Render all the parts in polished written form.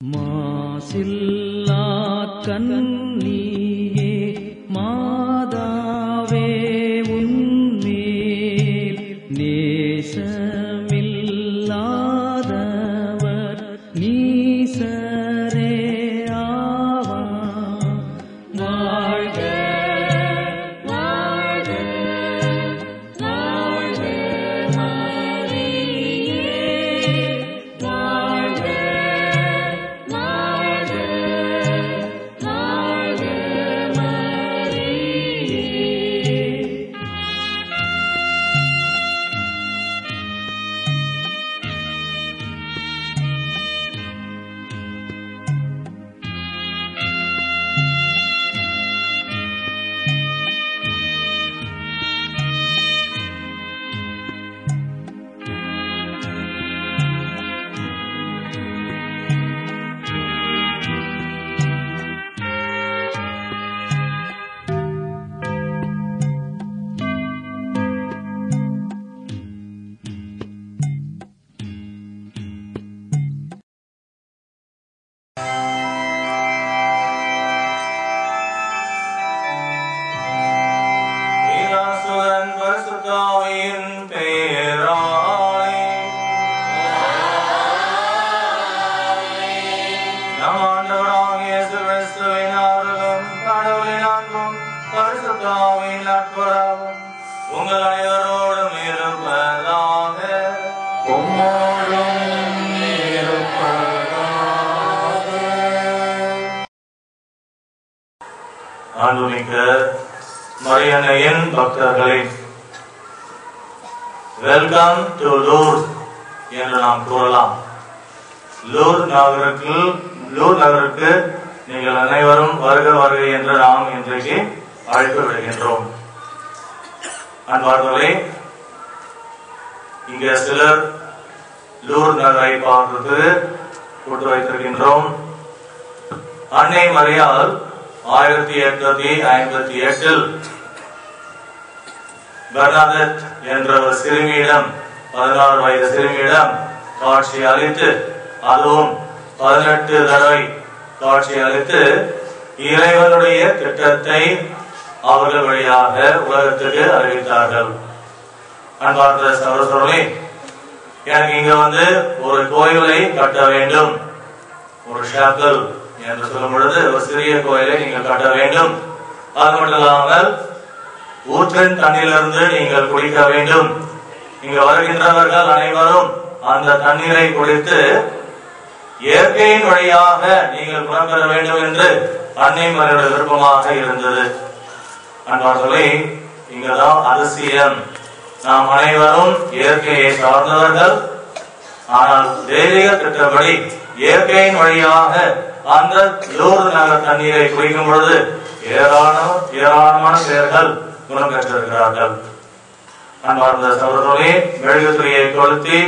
மாசில்லா கன்னியே மாதாவே உன்மேல் நேசமில்லாதவர் நீசரே ஆவா. வாழ்க வாழ்க வாழ்க மரியே, வாழ்க வாழ்க வாழ்க மரியே. பிதாசுதன் பரிசுத்தாவியின் பெயராலே நம் ஆண்டவராகிய இயேசு கிறிஸ்துவின் அருளும் கடவுளின் அன்பும் பரிசுத்தாவின் நட்புறவும் உங்கள் அனைவரோடும் இருப்பதாக. உம்மோடும் இருப்பதாக. அன்புமிக்க மரியன்னையின் பக்தர்களே, வெல்கம் டு லூர்த் என்று நாம் கூறலாம். லூர்த் நகருக்கு நீங்கள் அனைவரும் வருக வருக என்று நாம் இன்றைக்கு அழைப்பு விடுகின்றோம். அன்பார்களே, இங்கே சிலர் லூர்த் நகரை பார்த்து கூட்டு வைத்திருக்கின்றோம். அன்னை மரியாள் 1858 பெர்னாதெட் என்ற ஒரு சிறுமியிடம், 16 வயது சிறுமியிடம் காட்சி அளித்து, அதுவும் 18 தடவை காட்சி அளித்து இறைவனுடைய திட்டத்தை அவர்கள் வழியாக உலகத்துக்கு அறிவித்தார்கள். அன்பார்ந்த சகோதரர்களே, எனக்கு இங்க ஒரு கோயிலை கட்ட வேண்டும், ஒரு ஷாப்பிள் என்று சொல்லும் பொழுது ஒரு சிறிய கோயிலை நீங்கள் கட்ட வேண்டும். அது மட்டும் இல்லாமல் ஊற்றின் தண்ணீரிலிருந்து நீங்கள் குடிக்க வேண்டும். இங்க வருகின்றவர்கள் அனைவரும் அந்த தண்ணீரை குடித்து இயற்கையின் வழியாக நீங்கள் குணம் பெற வேண்டும் என்று அன்னை மரியாளுடைய விருப்பமாக இருந்தது. அன்பார்களே, இங்கதான் அதிசயம். நாம் அனைவரும் இயற்கையை சார்ந்தவர்கள். ஆனால் தெய்வீக திட்டப்படி இயற்கையின் வழியாக அந்த லூர்து நகர் தண்ணீரை குடிக்கும் பொழுது ஏராளமான பேர்கள் குணம் பெற்றிருக்கிறார்கள். அன்பார்ந்த சகோதரர்களே, மெழுகுதிரியை கொளுத்தி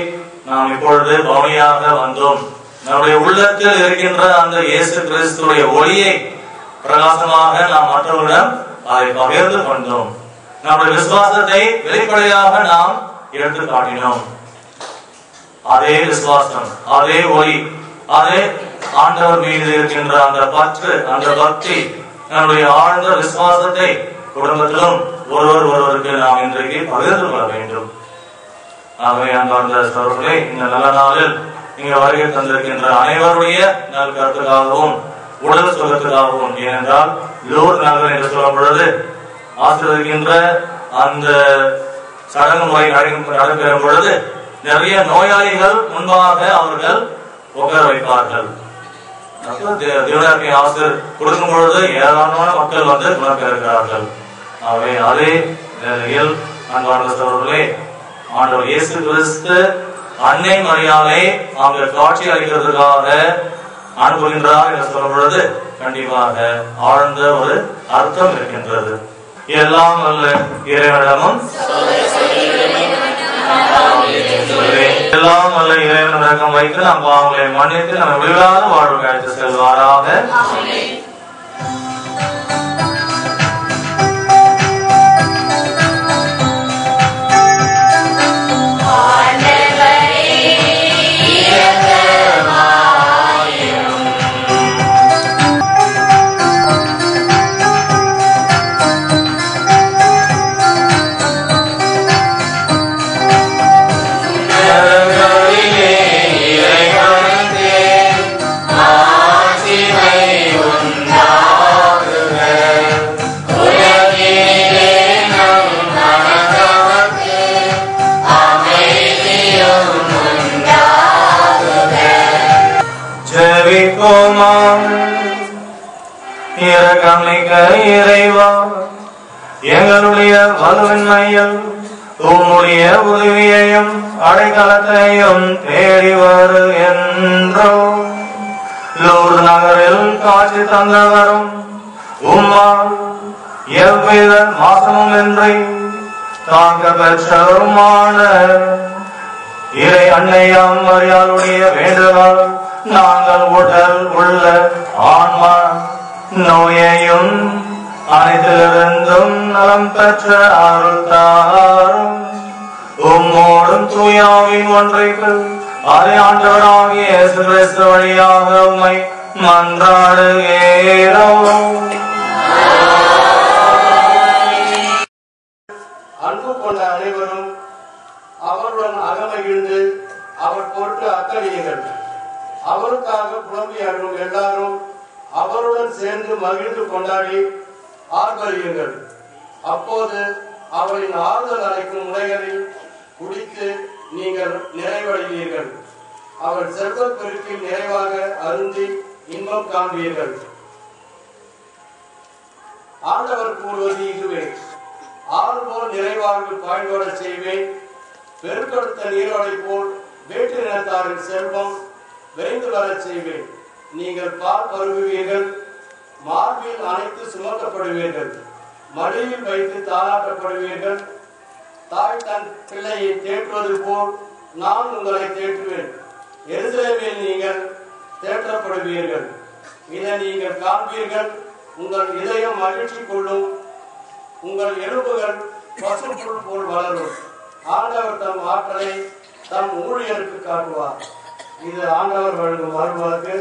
நாம் இப்பொழுது பவனியாக வந்தோம். நம்முடைய உள்ளத்தில் இருக்கின்ற அந்த இயேசு கிறிஸ்துடைய ஒளியை பிரகாசமாக நாம் மற்றவர்களிடம் அதை பகிர்ந்து கொண்டோம். நம்முடைய விசுவாசத்தை வெளிப்படையாக நாம் எடுத்து காட்டினோம். அதே விசுவாசம், அதே ஒளி, அதே ஆண்டவர் மீது இருக்கின்ற அந்த பற்று, அந்த பக்தி, நம்முடைய ஆழ்ந்த விசுவாசத்தை குடும்பத்திலும் ஒருவருக்கு நாம் இன்றைக்கு பகிர்ந்து கொள்ள வேண்டும். ஆகவே அன்பார்ந்த சகோதரர்களே, இந்த நல்ல நாளில் இங்க வருகை தந்திருக்கின்ற அனைவருடைய நல் கருத்துக்காகவும் உடல் சுகத்துக்காகவும், ஏனென்றால் லூர்து நகர் என்று சொல்லும் பொழுது ஆசிர்வதிக்கின்ற அந்த சடங்கு முறை நடைபெறும் பொழுது நிறைய நோயாளிகள் முன்பாக அவர்கள் உட்கார வைப்பார்கள். ஆசிரியர் கொடுக்கும் பொழுது ஏராளமான மக்கள் குணம் பெறுகிறார்கள். ஆகவே அதே நிலையில் அன்பார்ந்த சகோதரர்களே, ஆண்டவர் இயேசு கிறிஸ்து அன்னை மரியாளை அவங்க காட்சி அளிக்கிறதுக்காக அனுப்புகின்றார் என்று சொல்லும் பொழுது கண்டிப்பாக ஆழ்ந்த ஒரு அர்த்தம் இருக்கின்றது. எல்லாம் அல்ல இறைவனிடமும் எல்லாம் அல்ல இறைவனிடம் வைத்து நம் பாவங்களை மன்னித்து நம்ம விழாத வாழ்வு அழைத்து செல்வாராக. ஆண்டவரே இரக்கமாயிரும் இரக்கமிக்க இறைவா, எங்களுடைய வலுவின்மையில் உம்முடைய உதவியையும் அடைக்கலத்தையும் தேடி வருகின்றோம். லூர்து நகரில் காட்சி தந்தவரும் உம்மால் எவ்வித மாசமும் இன்றி தாங்க பெற்றவருமான இறை அன்னையாம் மரியாளுடைய வேண்டுதல் நாங்கள் உடல் உள்ள ஆன்மா நோயையும் அனைத்திலிருந்தும் நலம் பெற்ற அருள் தாரும். உம்மோடும் தூயாவின் ஒன்றைக்கு அதை ஆண்டவராகிய இயேசு கிறிஸ்து வழியாக உம்மை மன்றாடுகிறோம். அன்பு கொண்ட அனைவரும் அவருடன் அகமகிழ்ந்து அவர் பொருட்டு அக்கறையுங்கள். அவருக்காக புலம்பி அழும் எல்லாரும் அவருடன் சேர்ந்து மகிழ்ந்து கொண்டாடி ஆர்ப்பரியுங்கள். அப்போது அவரின் ஆறுதல் அளிக்கும் முறைகளில் குடித்து நீங்கள் நிறைவடைவீர்கள். அவர் செல்வப் பெருக்கில் நிறைவாக அருந்தி இன்பம் காண்பீர்கள். ஆண்டவர் கூறுவது இதுவே: ஆறு போல் நிறைவாழ்வு பாய்ந்தோட செய்வேன். பெருக்கெடுத்த நீரோடை போல் வேற்று இனத்தாரின் செல்வம் விரைந்து வரச் செய்வேன். நீங்கள் பால் பருகுவீர்கள், மார்பில் அணைத்து சுமக்கப்படுவீர்கள், மடியில் வைத்து தாளாட்டப்படுவீர்கள். தாய் தன் பிள்ளையை தேற்றுவது போல் நான் உங்களை தேற்றுவேன். எருசலேமில் நீங்கள் தேற்றப்படுவீர்கள். இதை நீங்கள் காண்பீர்கள். உங்கள் இதயம் மகிழ்ச்சி கொள்ளும், உங்கள் எலும்புகள் பசுப்புல் போல் வளரும். ஆண்டவர் தம் ஆற்றலை தம் ஊழியருக்கு காட்டுவார். இது ஆண்டவர் வழங்கும் அருள்வாக்கு.